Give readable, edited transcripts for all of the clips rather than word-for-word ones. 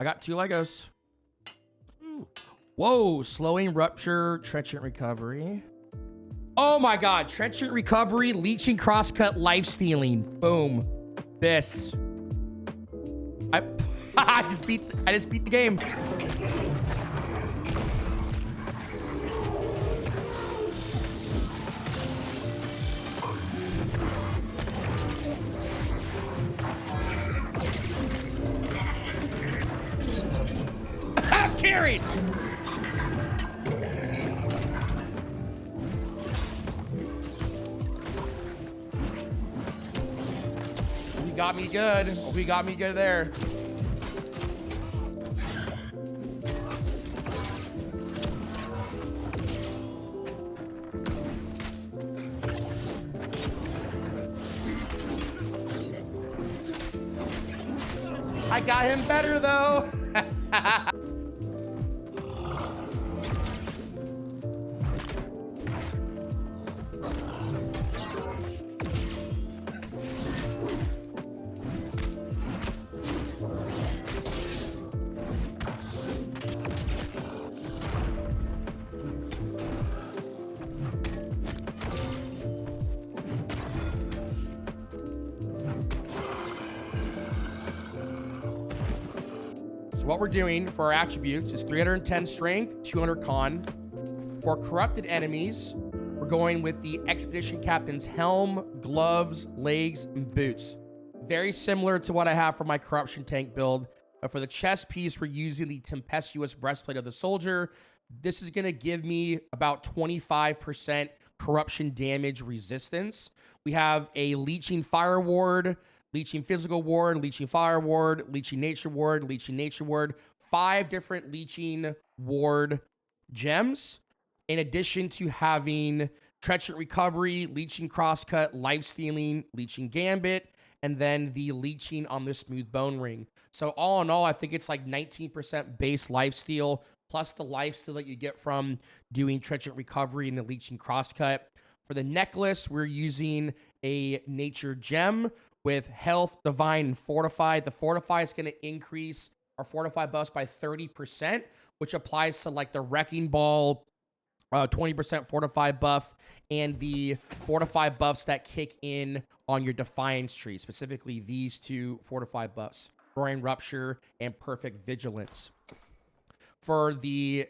I got 2 Legos. Whoa, slowing rupture, trenchant recovery. Oh my god, trenchant recovery, leeching crosscut, life stealing. Boom. This. I just beat the game. Carried. We got me good. We got me good there. I got him better though. What we're doing for our attributes is 310 strength, 200 con. For corrupted enemies, we're going with the expedition captain's helm, gloves, legs, and boots. Very similar to what I have for my corruption tank build. But for the chest piece, we're using the tempestuous breastplate of the soldier. This is going to give me about 25% corruption damage resistance. We have a leeching fire ward, leeching physical ward, leeching fire ward, leeching nature ward, leeching nature ward. 5 different leeching ward gems, in addition to having trenchant recovery, leeching crosscut, life stealing, leeching gambit, and then the leeching on the smooth bone ring. So all in all, I think it's like 19% base life steal plus the life steal that you get from doing trenchant recovery and the leeching crosscut. For the necklace, we're using a nature gem with health, divine, and fortify. The fortify is going to increase our fortify buffs by 30%, which applies to like the wrecking ball, 20% fortify buff, and the fortify buffs that kick in on your defiance tree, specifically these 2 fortify buffs, roaring rupture and perfect vigilance. For the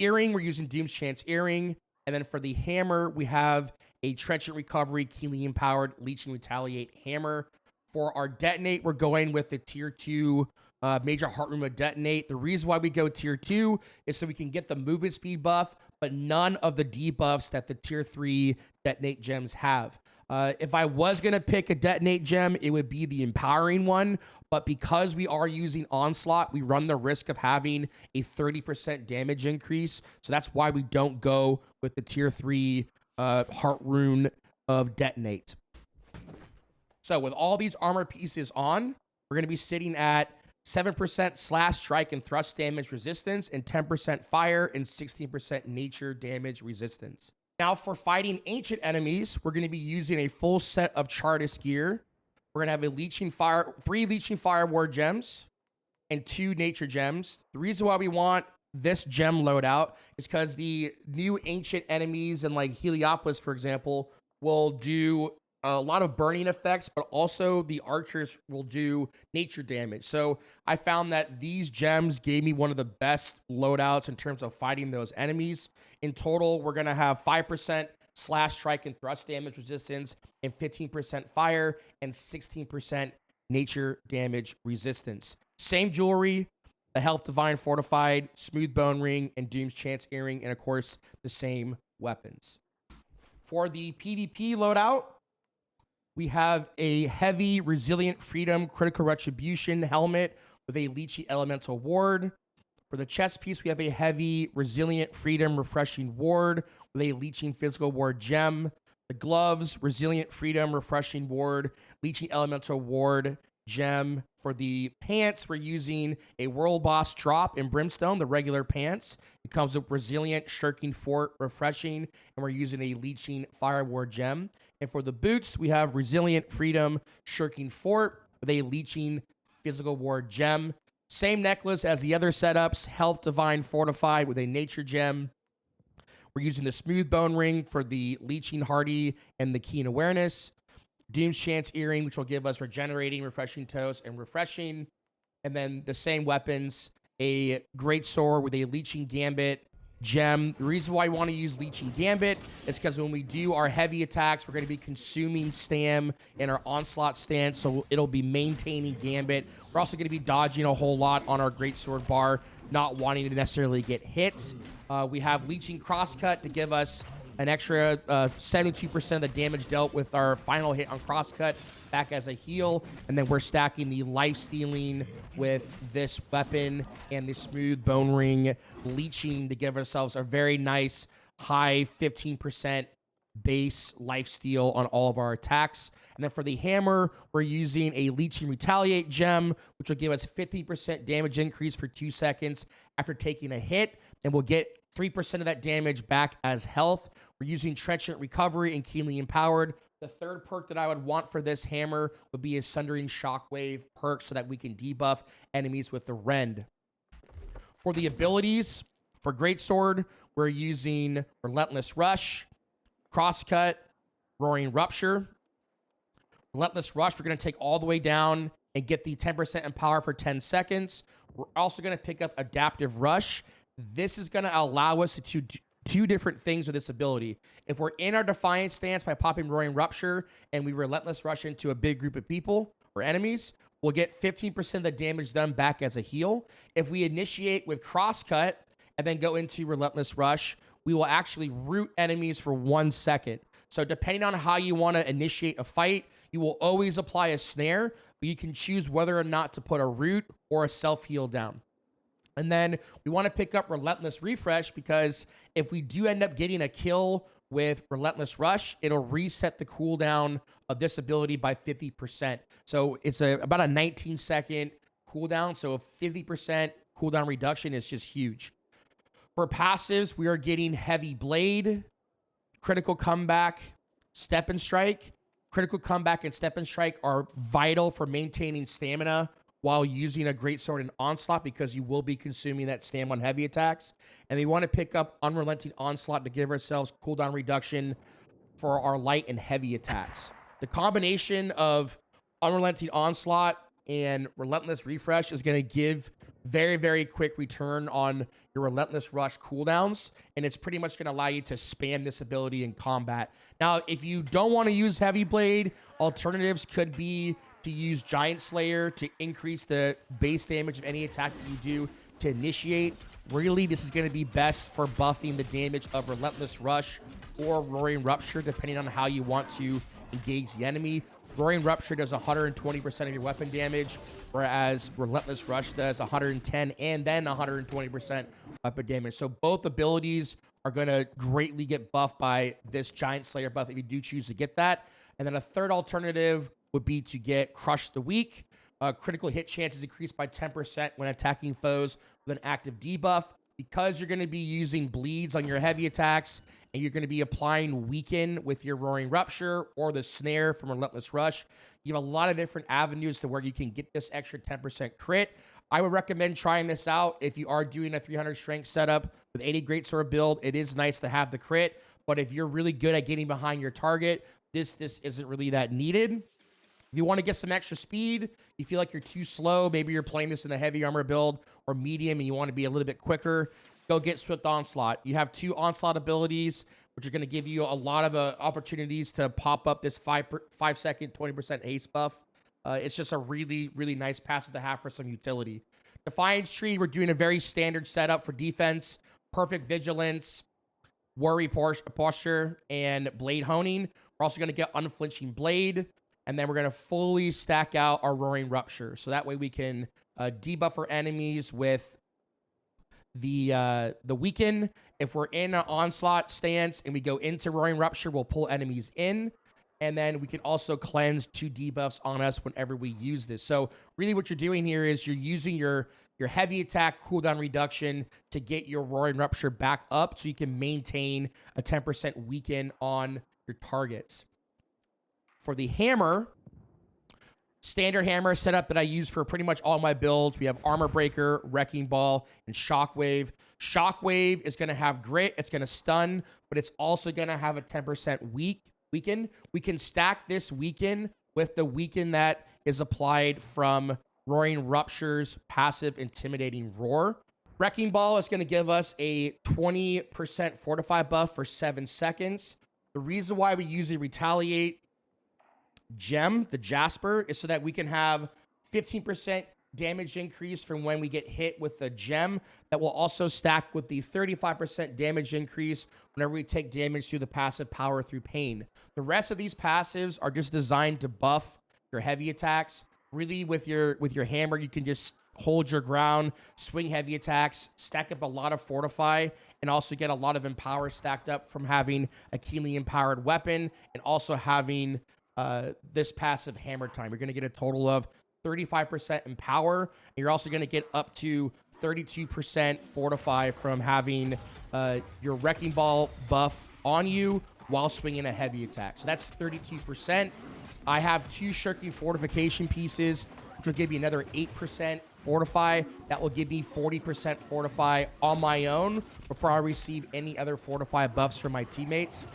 earring, we're using Doom's Chance earring, and then for the hammer, we have a trenchant recovery, keenly empowered, leeching retaliate hammer. For our detonate, we're going with the tier 2 major heart room of detonate. The reason why we go tier 2 is so we can get the movement speed buff, but none of the debuffs that the tier 3 detonate gems have. If I was going to pick a detonate gem, it would be the empowering one. But because we are using onslaught, we run the risk of having a 30% damage increase. So that's why we don't go with the tier 3 heart rune of detonate. So with all these armor pieces on, we're going to be sitting at 7% slash strike and thrust damage resistance, and 10% fire and 16% nature damage resistance. Now for fighting ancient enemies, we're going to be using a full set of Chartist gear. We're going to have a leeching fire, 3 leeching fire ward gems and 2 nature gems. The reason why we want this gem loadout is because the new ancient enemies and like Heliopolis, for example, will do a lot of burning effects, but also the archers will do nature damage. So I found that these gems gave me one of the best loadouts in terms of fighting those enemies. In total, we're going to have 5% slash strike and thrust damage resistance and 15% fire and 16% nature damage resistance. Same jewelry, the health divine fortified, smooth bone ring, and Doom's Chance earring, and of course the same weapons. For the PvP loadout, we have a heavy resilient freedom critical retribution helmet with a leechy elemental ward. For the chest piece, we have a heavy resilient freedom refreshing ward with a leeching physical ward gem. The gloves, resilient freedom refreshing ward, leeching elemental ward gem. For the pants, we're using a world boss drop in Brimestone, the regular pants. It comes with resilient shirking fort refreshing, and we're using a leeching fire ward gem. And for the boots, we have resilient freedom shirking fort with a leeching physical ward gem. Same necklace as the other setups. Health Divine Fortified with a Nature Gem. We're using the Smooth Bone Ring for the Leeching Hardy and the Keen Awareness. Doom's Chance Earring, which will give us Regenerating, Refreshing Toast, and Refreshing. And then the same weapons, a Greatsword with a Leeching Gambit gem. The reason why I want to use Leeching Gambit is because when we do our heavy attacks, we're going to be consuming stam in our onslaught stance, so it'll be maintaining Gambit. We're also going to be dodging a whole lot on our Greatsword bar, not wanting to necessarily get hit. We have Leeching Crosscut to give us an extra 72% of the damage dealt with our final hit on Crosscut back as a heal. And then we're stacking the lifestealing with this weapon and the Smooth Bone Ring Leeching to give ourselves a very nice high 15% base lifesteal on all of our attacks. And then for the hammer, we're using a Leeching Retaliate gem, which will give us 50% damage increase for 2 seconds after taking a hit, and we'll get 3% of that damage back as health. We're using Trenchant Recovery and Keenly Empowered. The third perk that I would want for this hammer would be a Sundering Shockwave perk so that we can debuff enemies with the Rend. For the abilities, for Greatsword, we're using Relentless Rush, Crosscut, Roaring Rupture. Relentless Rush, we're going to take all the way down and get the 10% empower for 10 seconds. We're also going to pick up Adaptive Rush. This is going to allow us to do two different things with this ability. If we're in our Defiant stance by popping Roaring Rupture and we Relentless Rush into a big group of people or enemies, we'll get 15% of the damage done back as a heal. If we initiate with Crosscut and then go into Relentless Rush, we will actually root enemies for 1 second. So depending on how you want to initiate a fight, you will always apply a snare, but you can choose whether or not to put a root or a self-heal down. And then we want to pick up Relentless Refresh because if we do end up getting a kill with Relentless Rush, it'll reset the cooldown of this ability by 50%. So it's about a 19-second cooldown. So a 50% cooldown reduction is just huge. For passives, we are getting Heavy Blade, Critical Comeback, Step and Strike. Critical Comeback and Step and Strike are vital for maintaining stamina while using a Greatsword and Onslaught because you will be consuming that stam on heavy attacks. And we want to pick up Unrelenting Onslaught to give ourselves cooldown reduction for our light and heavy attacks. The combination of Unrelenting Onslaught and Relentless Refresh is going to give very, very quick return on your Relentless Rush cooldowns, and it's pretty much going to allow you to spam this ability in combat. Now, if you don't want to use Heavy Blade, alternatives could be to use Giant Slayer to increase the base damage of any attack that you do to initiate. Really, this is going to be best for buffing the damage of Relentless Rush or Roaring Rupture, depending on how you want to engage the enemy. Roaring Rupture does 120% of your weapon damage, whereas Relentless Rush does 110 and then 120% weapon damage. So both abilities are going to greatly get buffed by this Giant Slayer buff if you do choose to get that. And then a third alternative would be to get Crush the Weak. Critical hit chances increased by 10% when attacking foes with an active debuff. Because you're going to be using bleeds on your heavy attacks and you're going to be applying Weaken with your Roaring Rupture or the Snare from Relentless Rush, you have a lot of different avenues to where you can get this extra 10% crit. I would recommend trying this out if you are doing a 300 strength setup with 80 Greatsword build. It is nice to have the crit, but if you're really good at getting behind your target, this isn't really that needed. If you want to get some extra speed, you feel like you're too slow, maybe you're playing this in a heavy armor build or medium and you want to be a little bit quicker, go get Swift Onslaught. You have 2 Onslaught abilities, which are going to give you a lot of opportunities to pop up this 5-second 20% haste buff. It's just a really, really nice passive to have for some utility. Defiance Tree, we're doing a very standard setup for defense, Perfect Vigilance, Worry Posture, and Blade Honing. We're also going to get Unflinching Blade. And then we're going to fully stack out our Roaring Rupture. So that way we can debuff our enemies with the Weaken. If we're in an Onslaught stance and we go into Roaring Rupture, we'll pull enemies in. And then we can also cleanse 2 debuffs on us whenever we use this. So really what you're doing here is you're using your heavy attack cooldown reduction to get your Roaring Rupture back up so you can maintain a 10% Weaken on your targets. For the hammer, standard hammer setup that I use for pretty much all my builds. We have Armor Breaker, Wrecking Ball, and Shockwave. Shockwave is going to have grit. It's going to stun, but it's also going to have a 10% weaken. We can stack this weaken with the weaken that is applied from Roaring Rupture's passive Intimidating Roar. Wrecking Ball is going to give us a 20% fortify buff for 7 seconds. The reason why we use a Retaliate gem, the Jasper, is so that we can have 15% damage increase from when we get hit with the gem. That will also stack with the 35% damage increase whenever we take damage through the passive power through pain. The rest of these passives are just designed to buff your heavy attacks. Really, with your hammer, you can just hold your ground, swing heavy attacks, stack up a lot of fortify, and also get a lot of empower stacked up from having a keenly empowered weapon and also having this passive hammer time. You're going to get a total of 35% empower, and you're also going to get up to 32% fortify from having your Wrecking Ball buff on you while swinging a heavy attack. So that's 32%. I have 2 shirking fortification pieces, which will give you another 8% fortify. That will give me 40% fortify on my own before I receive any other fortify buffs from my teammates.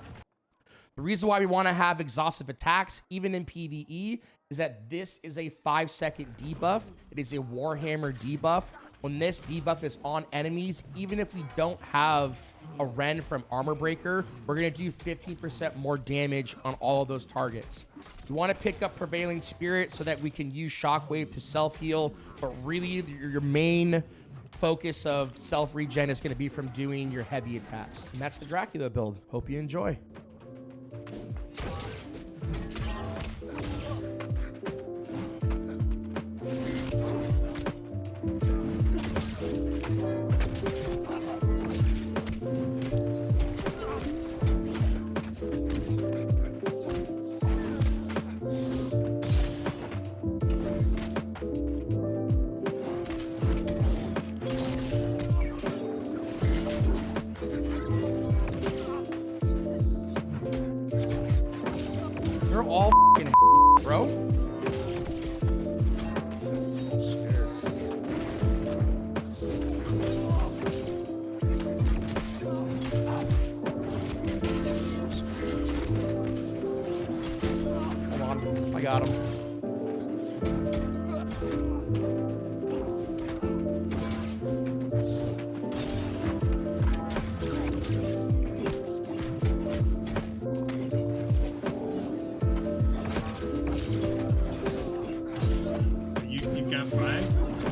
The reason why we want to have exhaustive attacks, even in PvE, is that this is a 5-second debuff. It is a Warhammer debuff. When this debuff is on enemies, even if we don't have a Ren from Armor Breaker, we're going to do 15% more damage on all of those targets. We want to pick up Prevailing Spirit so that we can use Shockwave to self-heal, but really your main focus of self-regen is going to be from doing your heavy attacks. And that's the Dracula build. Hope you enjoy. They're all f***ing bro. Hold on, I got him.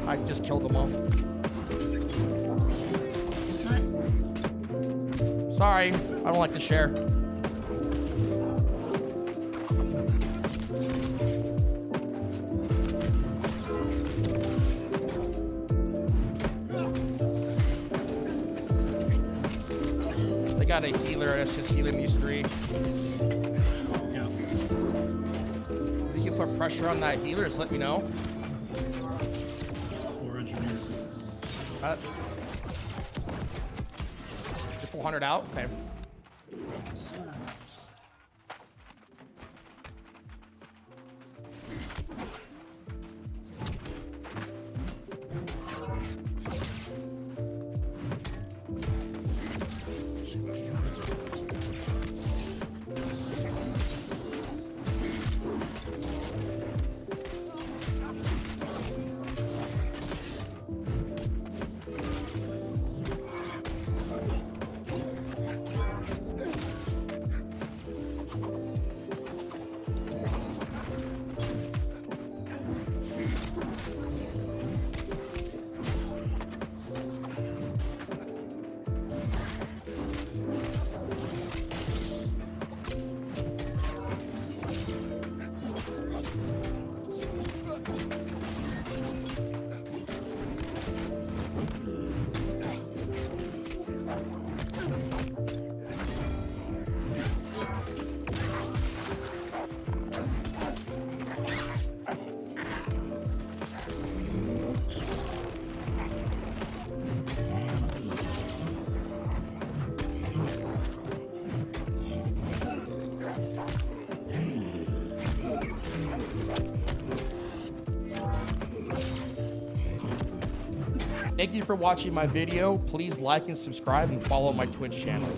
I just killed them all. Sorry, I don't like to share. They got a healer that's just healing these 3. Yeah. If you can put pressure on that healer, just let me know. You're 400 out? Okay. Thank you for watching my video. Please like and subscribe and follow my Twitch channel.